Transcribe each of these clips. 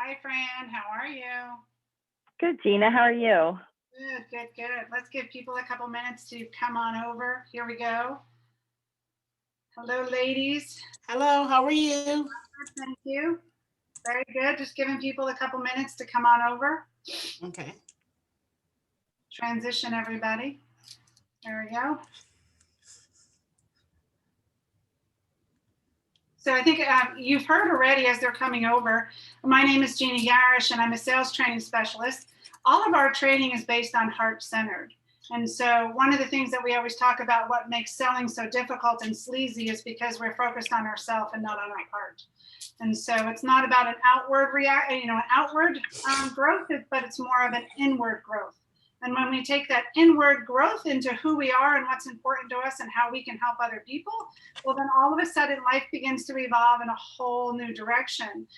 Hi, Fran. How are you? Good, Gina. How are you? Good, good, good. Let's give people a couple minutes to come on over. Here we go. Hello, ladies. Hello, how are you? Thank you. Very good. Just giving people a couple minutes to come on over. Okay. Transition, everybody. There we go. So I think you've heard already as they're coming over. My name is Gina Yarrish, and I'm a sales training specialist. All of our training is based on heart-centered. And so one of the things that we always talk about, what makes selling so difficult and sleazy, is because we're focused on ourselves and not on our heart. And so it's not about an outward growth, but it's more of an inward growth. And when we take that inward growth into who we are and what's important to us and how we can help other people, well, then all of a sudden life begins to evolve in a whole new direction.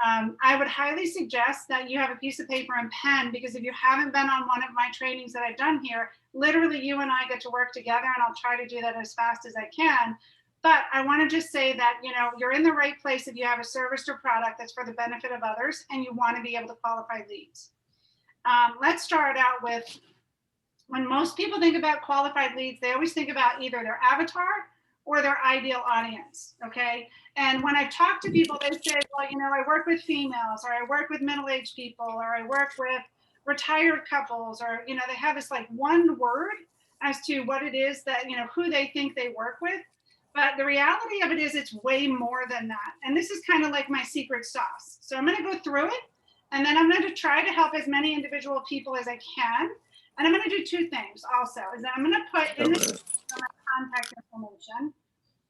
I would highly suggest that you have a piece of paper and pen, because if you haven't been on one of my trainings that I've done here, literally you and I get to work together, and I'll try to do that as fast as I can. But I want to just say that, you're in the right place if you have a service or product that's for the benefit of others and you want to be able to qualify leads. Let's start out with, when most people think about qualified leads, they always think about either their avatar or their ideal audience, okay? And when I've talked to people, they say, well, I work with females, or I work with middle-aged people, or I work with retired couples, or, they have this like one word as to what it is that, who they think they work with. But the reality of it is it's way more than that. And this is kind of like my secret sauce. So I'm going to go through it, and then I'm going to try to help as many individual people as I can. And I'm going to do two things also, is that I'm going to put in the my contact information,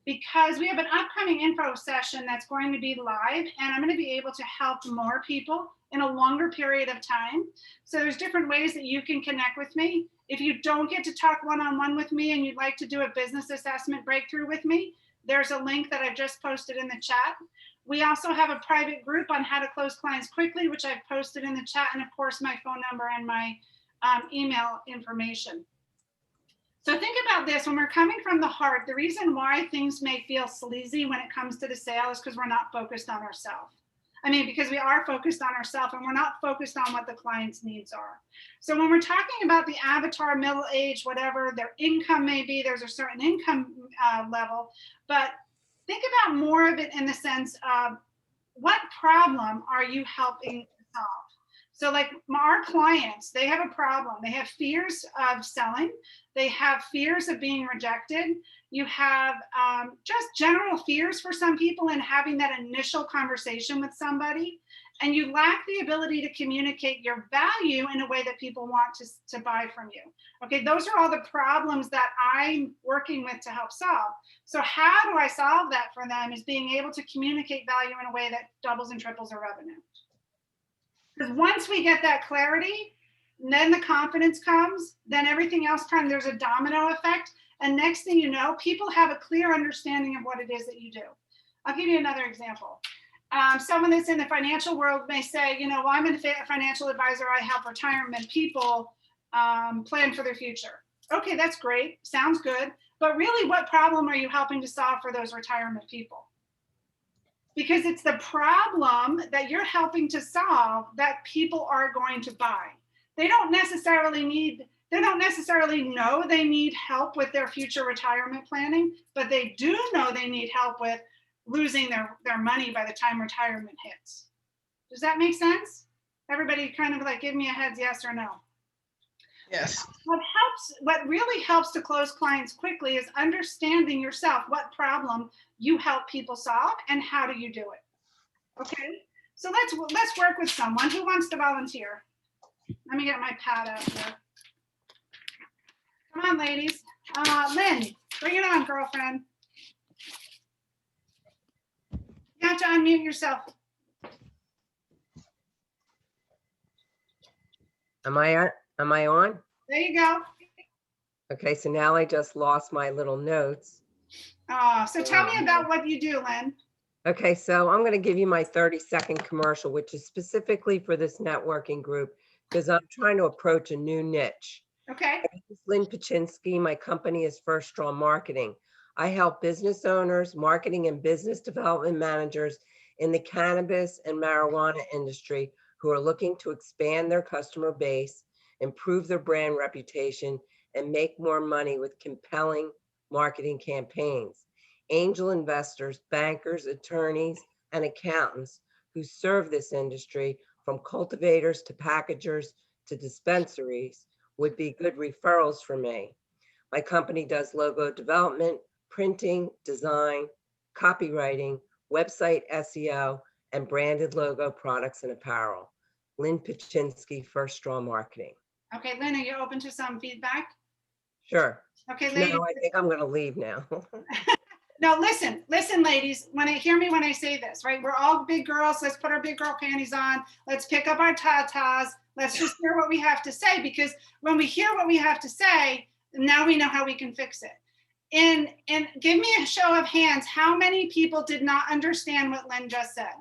because we have an upcoming info session that's going to be live, and I'm going to be able to help more people in a longer period of time. So there's different ways that you can connect with me. If you don't get to talk one-on-one with me and you'd like to do a business assessment breakthrough with me, there's a link that I've just posted in the chat. We also have a private group on how to close clients quickly, which I've posted in the chat, and of course my phone number and my email information. So think about this: when we're coming from the heart, the reason why things may feel sleazy when it comes to the sale is because we're not focused on ourselves. Because we are focused on ourselves and we're not focused on what the client's needs are. So when we're talking about the avatar, middle age, whatever their income may be, there's a certain income level, but think about more of it in the sense of, what problem are you helping to solve? So like our clients, they have a problem. They have fears of selling. They have fears of being rejected. You have just general fears for some people in having that initial conversation with somebody. And you lack the ability to communicate your value in a way that people want to buy from you. Okay, those are all the problems that I'm working with to help solve. So how do I solve that for them is being able to communicate value in a way that doubles and triples their revenue. Because once we get that clarity, then the confidence comes, then everything else comes. There's a domino effect. And next thing you know, people have a clear understanding of what it is that you do. I'll give you another example. Someone that's in the financial world may say, well, I'm a financial advisor. I help retirement people plan for their future. Okay, that's great. Sounds good. But really, what problem are you helping to solve for those retirement people? Because it's the problem that you're helping to solve that people are going to buy. They don't necessarily know they need help with their future retirement planning, but they do know they need help with losing their money by the time retirement hits. Does that make sense? Everybody kind of like give me a heads yes or no. Yes. What really helps to close clients quickly is understanding yourself, what problem you help people solve and how do you do it. Okay, so let's work with someone who wants to volunteer. Let me get my pad out here. Come on, ladies. Lynn, bring it on, girlfriend. You have to unmute yourself. Am I on? There you go. Okay, so now I just lost my little notes. So tell me about what you do, Lynn. Okay, so I'm going to give you my 30-second commercial, which is specifically for this networking group because I'm trying to approach a new niche. Okay. My name is Lynn Paczynski. My company is First Straw Marketing. I help business owners, marketing and business development managers in the cannabis and marijuana industry who are looking to expand their customer base, improve their brand reputation, and make more money with compelling marketing campaigns. Angel investors, bankers, attorneys, and accountants who serve this industry, from cultivators to packagers to dispensaries, would be good referrals for me. My company does logo development, printing, design, copywriting, website SEO, and branded logo products and apparel. Lynn Paczynski, First Straw Marketing. Okay, Lynn, are you open to some feedback? Sure. Okay, ladies. No, I think I'm going to leave now. No, listen, ladies, hear me when I say this, right? We're all big girls. Let's put our big girl panties on. Let's pick up our tatas. Let's just hear what we have to say, because when we hear what we have to say, now we know how we can fix it. And give me a show of hands. How many people did not understand what Lynn just said?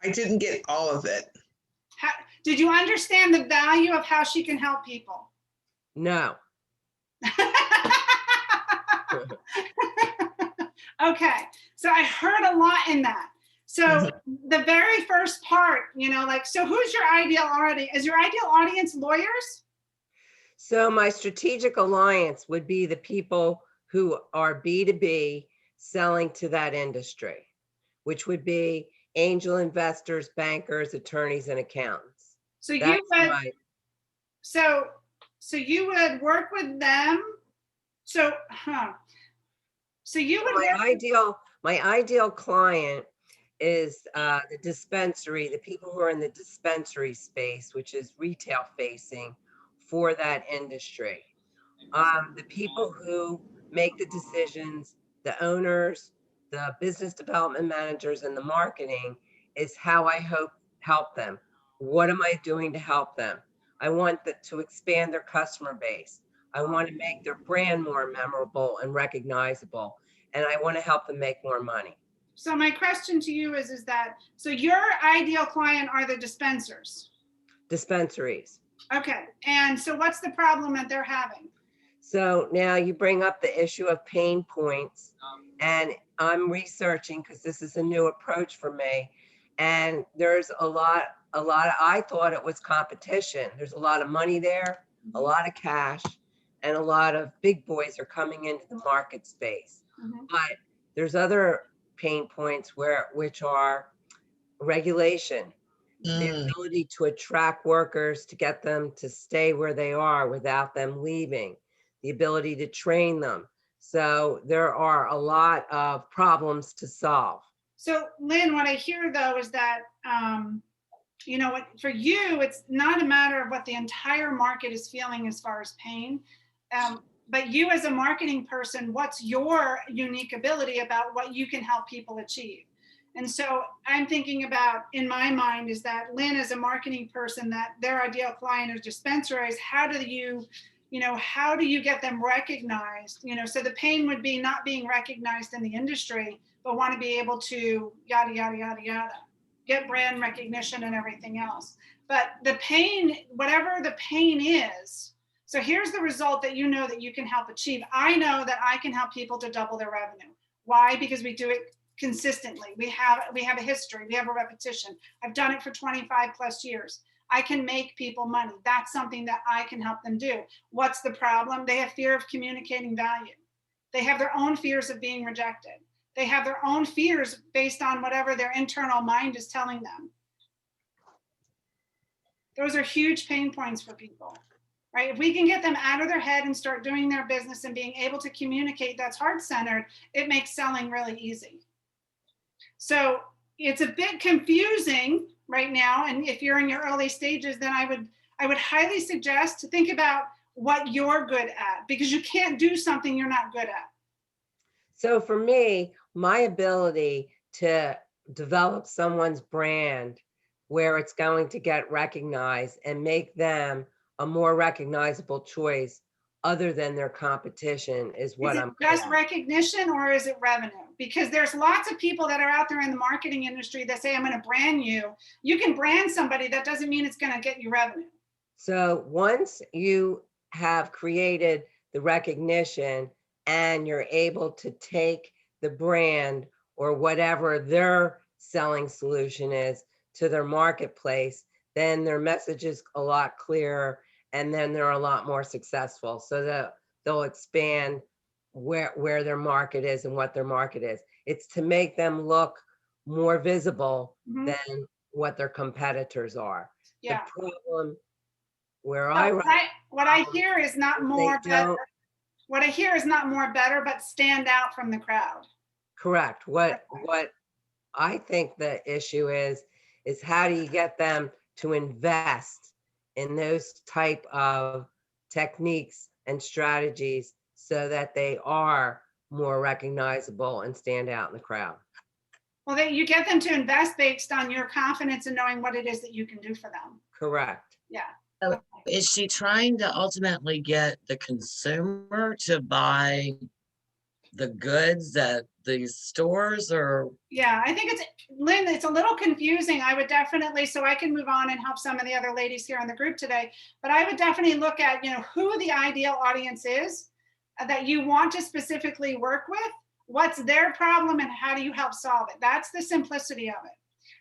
I didn't get all of it. Did you understand the value of how she can help people? No. Okay, so I heard a lot in that. So the very first part, so who's your ideal audience? Is your ideal audience lawyers? So my strategic alliance would be the people who are B2B selling to that industry, which would be angel investors, bankers, attorneys, and accountants. So you would work with them. So you would my ideal client is the dispensary, the people who are in the dispensary space, which is retail facing for that industry. The people who make the decisions, the owners, the business development managers, and the marketing is how I hope help them. What am I doing to help them? I want to expand their customer base. I want to make their brand more memorable and recognizable, and I want to help them make more money. So my question to you is that, so your ideal client are the dispensers? Dispensaries. Okay, and so what's the problem that they're having? So now you bring up the issue of pain points, and I'm researching because this is a new approach for me. And there's a lot of, I thought it was competition. There's a lot of money there, a lot of cash, and a lot of big boys are coming into the market space. But there's other pain points which are regulation, the ability to attract workers, to get them to stay where they are without them leaving, the ability to train them. So there are a lot of problems to solve. So Lynn, what I hear though is that, for you, it's not a matter of what the entire market is feeling as far as pain, but you as a marketing person, what's your unique ability about what you can help people achieve? And so I'm thinking about, in my mind, is that Lynn as a marketing person, that their ideal client is dispensaries. How do you get them recognized? So the pain would be not being recognized in the industry, but want to be able to yada, yada, yada, yada, get brand recognition and everything else. But the pain, whatever the pain is, so here's the result that that you can help achieve. I know that I can help people to double their revenue. Why? Because we do it consistently. We have a history, we have a repetition. I've done it for 25 plus years. I can make people money. That's something that I can help them do. What's the problem? They have fear of communicating value. They have their own fears of being rejected. They have their own fears based on whatever their internal mind is telling them. Those are huge pain points for people, right? If we can get them out of their head and start doing their business and being able to communicate that's heart-centered, it makes selling really easy. So it's a bit confusing right now. And if you're in your early stages, then I would highly suggest to think about what you're good at, because you can't do something you're not good at. So for me, my ability to develop someone's brand where it's going to get recognized and make them a more recognizable choice other than their competition is what I'm good at. Just recognition, or is it revenue? Because there's lots of people that are out there in the marketing industry that say, I'm going to brand you. You can brand somebody, that doesn't mean it's going to get you revenue. So once you have created the recognition and you're able to take the brand or whatever their selling solution is to their marketplace, then their message is a lot clearer, and then they're a lot more successful. So that they'll expand where their market is and what their market is. It's to make them look more visible Mhm. than what their competitors are. Yeah. The problem where So I run, what I hear is not they more better. don't, What I hear is not more better, but stand out from the crowd. correct. What I think the issue is how do you get them to invest in those type of techniques and strategies so that they are more recognizable and stand out in the crowd? Well, that you get them to invest based on your confidence in knowing what it is that you can do for them. Correct. Yeah. So is she trying to ultimately get the consumer to buy the goods at these stores, or? Yeah, I think Lynn, it's a little confusing. I would definitely, so I can move on and help some of the other ladies here in the group today, but I would definitely look at, who the ideal audience is that you want to specifically work with, what's their problem, and how do you help solve it? That's the simplicity of it.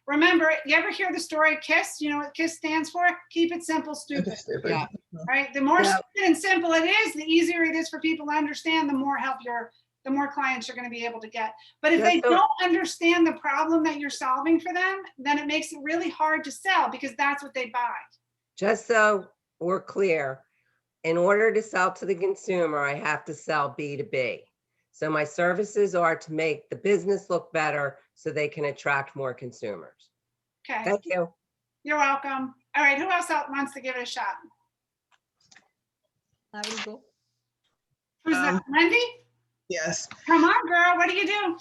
Remember, you ever hear the story KISS? You know what KISS stands for? Keep it simple, stupid. Yeah. Right? The more Yeah. stupid and simple it is, the easier it is for people to understand, the more clients you're going to be able to get. But if they don't understand the problem that you're solving for them, then it makes it really hard to sell because that's what they buy. Just so we're clear, in order to sell to the consumer, I have to sell B2B. So my services are to make the business look better so they can attract more consumers. Okay. Thank you. You're welcome. All right. Who else wants to give it a shot? I will go. Who's that? Wendy? Yes. Come on, girl. What do you do?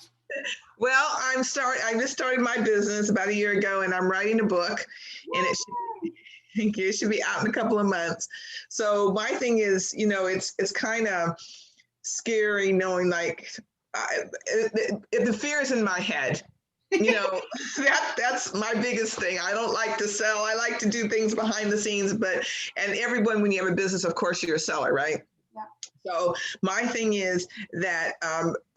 Well, I just started my business about a year ago, and I'm writing a book, and it should be out in a couple of months. So my thing is, it's kind of scary knowing the fear is in my head. That's my biggest thing. I don't like to sell. I like to do things behind the scenes, and everyone, when you have a business, of course, you're a seller, right? Yeah. So my thing is that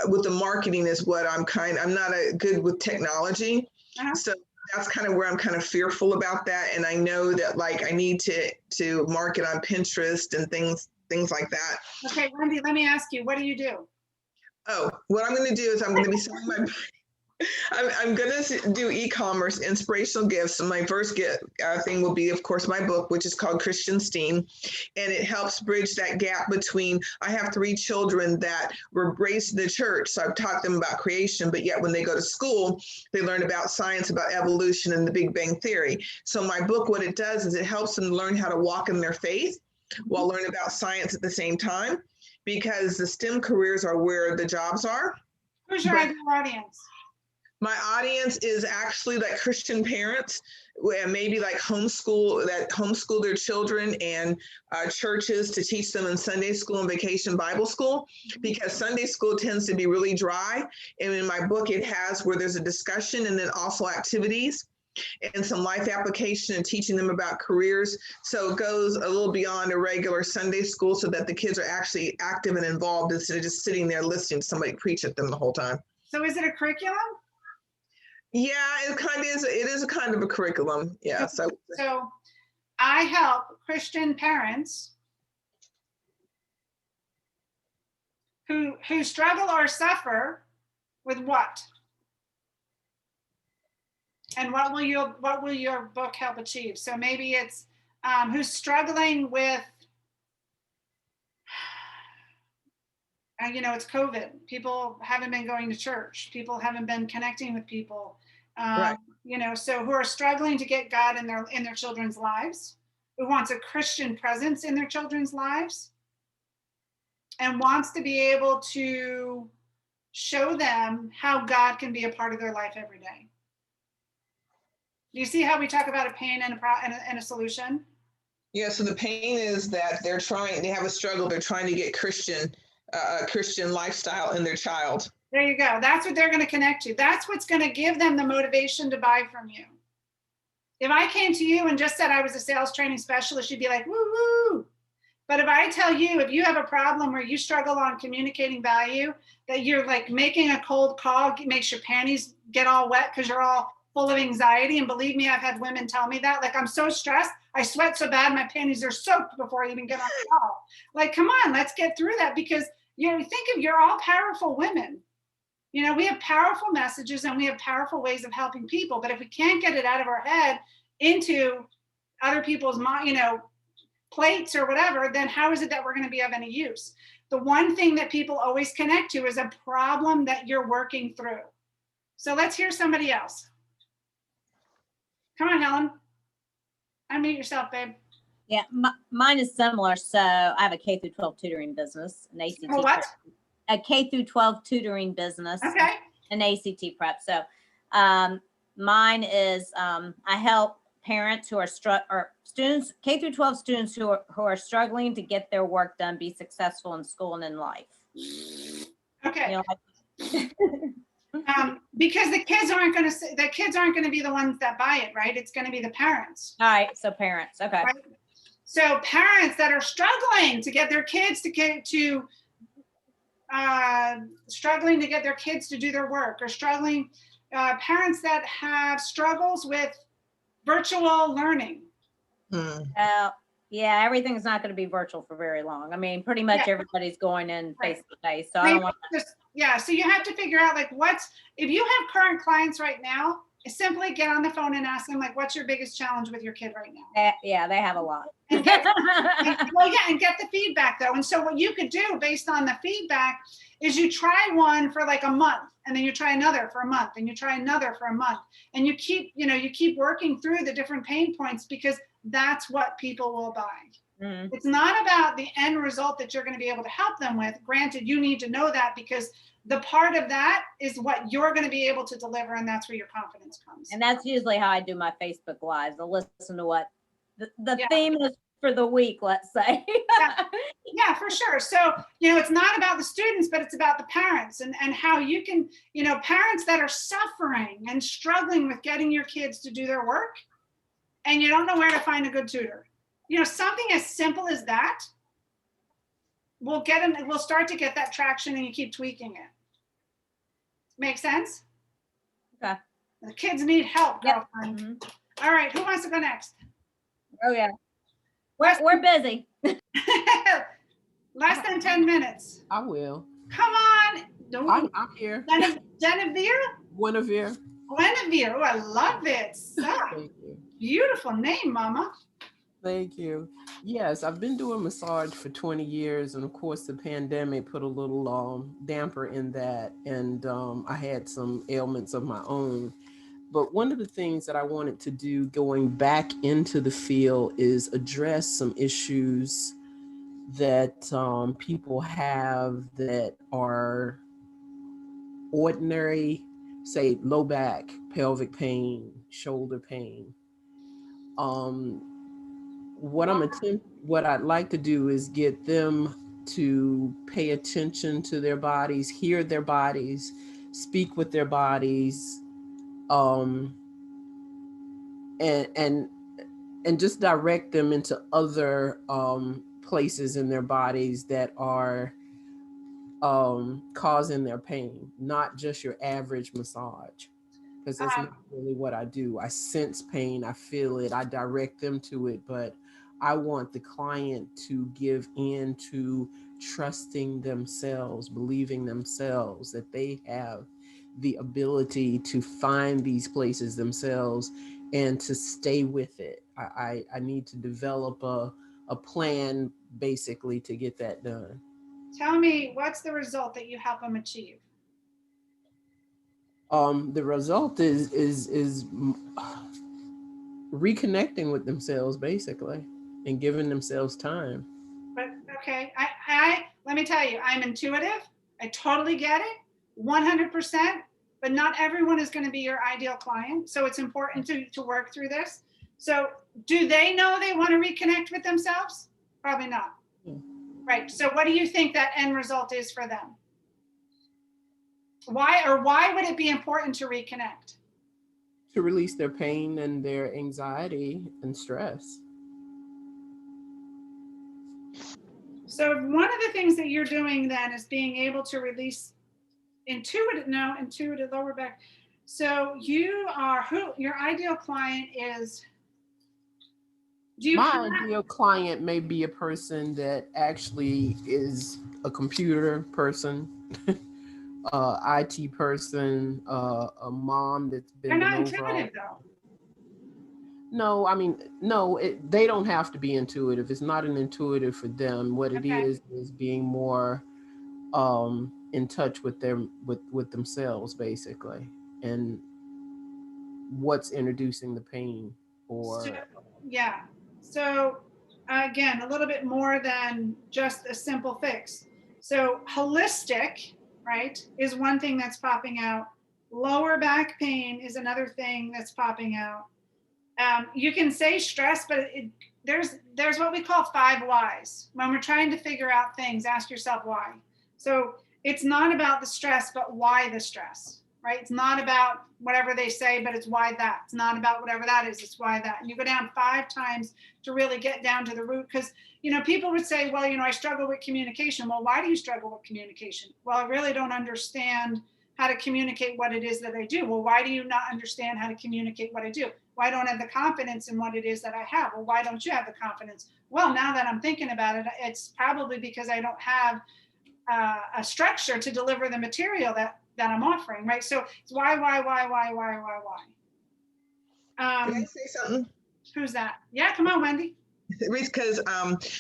with the marketing is what I'm not good with technology. Uh-huh. So that's kind of where I'm kind of fearful about that. And I know that I need to market on Pinterest and things like that. Okay, Wendy, let me ask you, what do you do? Oh, what I'm going to do is I'm going to be selling I'm going to do e-commerce, inspirational gifts. And my first thing will be, of course, my book, which is called Christian STEAM. And it helps bridge that gap between, I have 3 children that were raised in the church. So I've taught them about creation, but yet when they go to school, they learn about science, about evolution and the Big Bang Theory. So my book, what it does is it helps them learn how to walk in their faith while learning about science at the same time, because the STEM careers are where the jobs are. Who's your ideal audience? My audience is actually Christian parents, and maybe homeschool their children, and churches to teach them in Sunday school and vacation Bible school, because Sunday school tends to be really dry. And in my book, it has where there's a discussion and then also activities and some life application and teaching them about careers. So it goes a little beyond a regular Sunday school so that the kids are actually active and involved instead of just sitting there listening to somebody preach at them the whole time. So is it a curriculum? Yeah, it kind of is. It is a kind of a curriculum. Yeah. So I help Christian parents who struggle or suffer with what? And what will your book help achieve? So maybe it's who's struggling with, it's COVID. People haven't been going to church. People haven't been connecting with people. Right. So who are struggling to get God in their children's lives, who wants a Christian presence in their children's lives, and wants to be able to show them how God can be a part of their life every day. Do you see how we talk about a pain and a solution? Yeah. So the pain is that they have a struggle. They're trying to get Christian lifestyle in their child. There you go. That's what they're going to connect to. That's what's going to give them the motivation to buy from you. If I came to you and just said I was a sales training specialist, you'd be like, woo woo. But if I tell you, if you have a problem where you struggle on communicating value, that you're like making a cold call makes your panties get all wet because you're all full of anxiety. And believe me, I've had women tell me that, like, I'm so stressed, I sweat so bad, my panties are soaked before I even get on the call. Like, come on, let's get through that, because you're all powerful women. You know, we have powerful messages and we have powerful ways of helping people. But if we can't get it out of our head into other people's mind, you know, plates or whatever, then how is it that we're going to be of any use? The one thing that people always connect to is a problem that you're working through. So let's hear somebody else. Come on, Helen. Unmute yourself, babe. Yeah, mine is similar. So I have a K through 12 tutoring business, an ACT. Oh, what? A K through 12 tutoring business. Okay. An ACT prep. So mine is I help parents who are students, K through 12 students who are struggling to get their work done, be successful in school and in life. Okay. You know, because the kids aren't going to be the ones that buy it, right? It's going to be the parents. all right. So parents. Okay. Right? So parents that are struggling to get their kids struggling to get their kids to do their work, or struggling, parents that have struggles with virtual learning. Yeah, everything's not going to be virtual for very long. I mean, pretty much everybody's going in face to face. So I don't want to. So you have to figure out, like, if you have current clients right now, simply get on the phone and ask them, like, what's your biggest challenge with your kid right now? Yeah, they have a lot. And get the feedback though. And so what you could do based on the feedback is you try one for like a month, and then you try another for a month, and you try another for a month, and you keep working through the different pain points, because that's what people will buy. Mm-hmm. It's not about the end result that you're going to be able to help them with. Granted, you need to know that, because the part of that is what you're going to be able to deliver, and that's where your confidence comes. And that's usually how I do my Facebook Lives. I'll listen to what the theme is for the week, let's say. Yeah, for sure. So, it's not about the students, but it's about the parents, and how you can, parents that are suffering and struggling with getting your kids to do their work, and you don't know where to find a good tutor. Something as simple as that we'll start to get that traction, and you keep tweaking it. Make sense? Okay. The kids need help, Yep. girlfriend. Mm-hmm. All right, who wants to go next? Oh yeah. We're busy. Less than 10 minutes. I will. Come on. I'm here. Genevieve? Guinevere. Guinevere. Oh, I love it. Thank you. Beautiful name, Mama. Thank you. Yes, I've been doing massage for 20 years. And of course, the pandemic put a little damper in that. And I had some ailments of my own. But one of the things that I wanted to do going back into the field is address some issues that people have that are ordinary, say low back, pelvic pain, shoulder pain. What I'd like to do is get them to pay attention to their bodies, hear their bodies, speak with their bodies, and just direct them into other places in their bodies that are causing their pain, not just your average massage, because that's not really what I do. I sense pain, I feel it, I direct them to it, but I want the client to give in to trusting themselves, believing themselves that they have the ability to find these places themselves and to stay with it. I need to develop a plan basically to get that done. Tell me, what's the result that you help them achieve? The result is reconnecting with themselves basically, and giving themselves time. But okay, I let me tell you, I'm intuitive. I totally get it, 100%. But not everyone is going to be your ideal client, so it's important to work through this. So, do they know they want to reconnect with themselves? Probably not. Right. So, what do you think that end result is for them? Why would it be important to reconnect? To release their pain and their anxiety and stress. So one of the things that you're doing then is being able to release intuitive lower back. So you are your ideal client is, My ideal client may be a person that actually is a computer person, IT person, a mom that's they're been not over all. intuitive though. No, I mean, no, they don't have to be intuitive. It's not an intuitive for them. What it Okay. is being more in touch with with themselves, basically, and what's introducing the pain or Yeah. So again, a little bit more than just a simple fix. So holistic, right, is one thing that's popping out. Lower back pain is another thing that's popping out. You can say stress, but there's what we call 5 whys. When we're trying to figure out things, ask yourself why. So it's not about the stress, but why the stress, right? It's not about whatever they say, but it's why that. It's not about whatever that is, it's why that. And you go down 5 times to really get down to the root. Because, people would say, well, I struggle with communication. Well, why do you struggle with communication? Well, I really don't understand how to communicate what it is that I do. Well, why do you not understand how to communicate what I do? Why don't I have the confidence in what it is that I have? Well, why don't you have the confidence? Well, now that I'm thinking about it, it's probably because I don't have a structure to deliver the material that I'm offering, right? So it's why? Can I say something? Who's that? Yeah, come on, Wendy. Because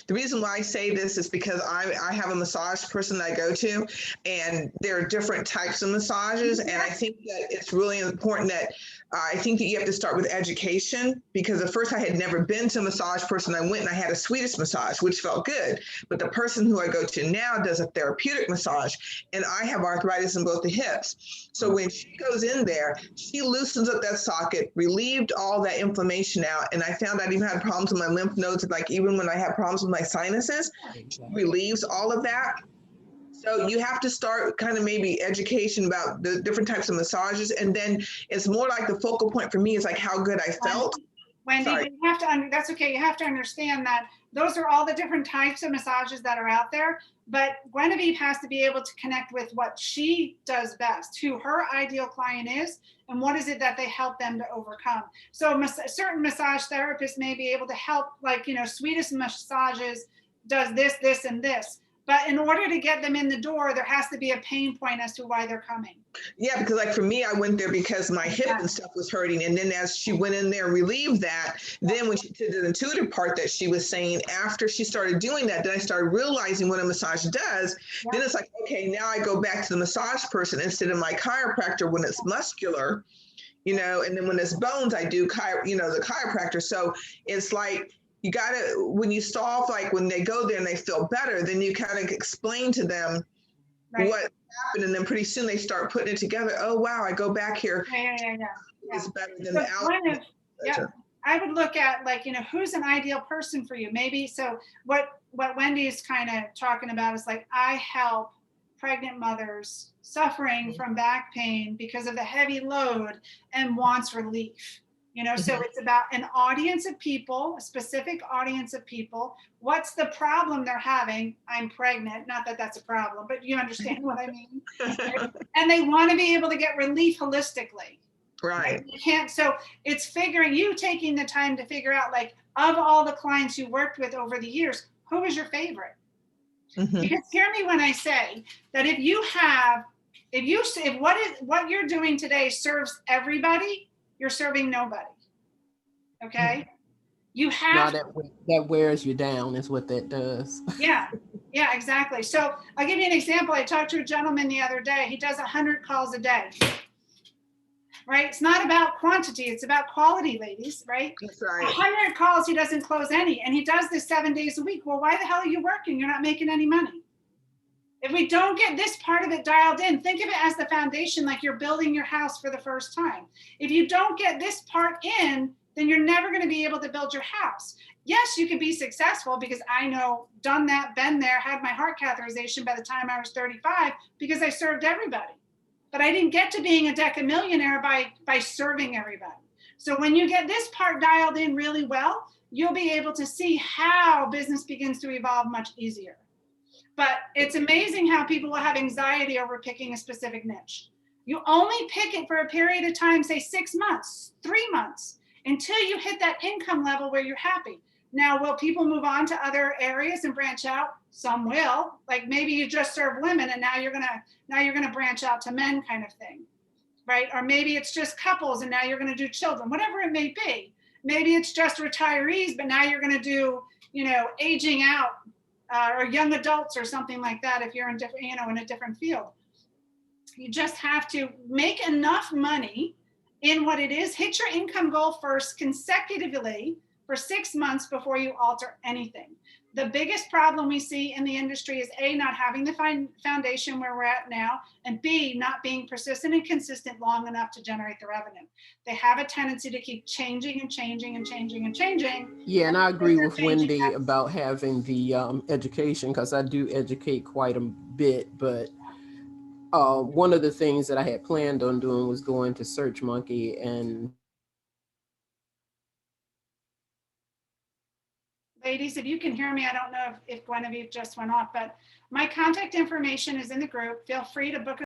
the reason why I say this is because I have a massage person that I go to, and there are different types of massages. And I think that it's really important that I think that you have to start with education, because at first I had never been to a massage person. I went and I had a Swedish massage, which felt good. But the person who I go to now does a therapeutic massage, and I have arthritis in both the hips. So when she goes in there, she loosens up that socket, relieved all that inflammation out. And I found I even had problems with my lymph nodes. Like even when I have problems with my sinuses, she relieves all of that. So you have to start kind of maybe education about the different types of massages. And then it's more like the focal point for me is like how good I felt. Wendy, but you have to, that's okay. You have to understand that those are all the different types of massages that are out there. But Genevieve has to be able to connect with what she does best, who her ideal client is, and what is it that they help them to overcome. So certain massage therapists may be able to help, like, Swedish massages does this, this, and this. But in order to get them in the door, there has to be a pain point as to why they're coming. Yeah, because like for me, I went there because my hip and stuff was hurting. And then as she went in there and relieved that, then when she did the intuitive part that she was saying, after she started doing that, then I started realizing what a massage does. Yeah. Then it's like, okay, now I go back to the massage person instead of my chiropractor when it's muscular, and then when it's bones, I do the chiropractor. So it's like, you got to, when you solve, like when they go there and they feel better, then you kind of explain to them what happened. And then pretty soon they start putting it together. Oh, wow, I go back here. Yeah. It's better than the out. Yeah, I would look at, like, who's an ideal person for you? Maybe, so what Wendy is kind of talking about is like, I help pregnant mothers suffering from back pain because of the heavy load and wants relief. So it's about an audience of people, a specific audience of people. What's the problem they're having? I'm pregnant. Not that that's a problem, but you understand what I mean. Right? And they want to be able to get relief holistically. Right. You can't. So it's taking the time to figure out, like, of all the clients you worked with over the years, who is your favorite? Mm-hmm. Because hear me when I say that if what you're doing today serves everybody, you're serving nobody. Okay. You have that wears you down is what that does. Yeah, exactly. So I'll give you an example. I talked to a gentleman the other day. He does 100 calls a day. Right? It's not about quantity, it's about quality, ladies, right? That's right. 100 calls, he doesn't close any, and he does this 7 days a week. Well, why the hell are you working? You're not making any money. If we don't get this part of it dialed in, think of it as the foundation, like you're building your house for the first time. If you don't get this part in, then you're never going to be able to build your house. Yes, you can be successful, because I know, done that, been there, had my heart catheterization by the time I was 35 because I served everybody. But I didn't get to being a decamillionaire by serving everybody. So when you get this part dialed in really well, you'll be able to see how business begins to evolve much easier. But it's amazing how people will have anxiety over picking a specific niche. You only pick it for a period of time, say 6 months, 3 months, until you hit that income level where you're happy. Now, will people move on to other areas and branch out? Some will. Like maybe you just serve women and now you're gonna branch out to men, kind of thing, right? Or maybe it's just couples and now you're gonna do children, whatever it may be. Maybe it's just retirees, but now you're gonna do, aging out or young adults or something like that if you're in different, in a different field. You just have to make enough money in what it is, hit your income goal first consecutively for 6 months before you alter anything. The biggest problem we see in the industry is A, not having the foundation where we're at now, and B, not being persistent and consistent long enough to generate the revenue. They have a tendency to keep changing and changing and changing and changing. Yeah, and I agree with Changing Wendy that. about having the education, because I do educate quite a bit. But one of the things that I had planned on doing was going to Search Monkey and. Ladies, if you can hear me, I don't know if Genevieve just went off, but my contact information is in the group. Feel free to book a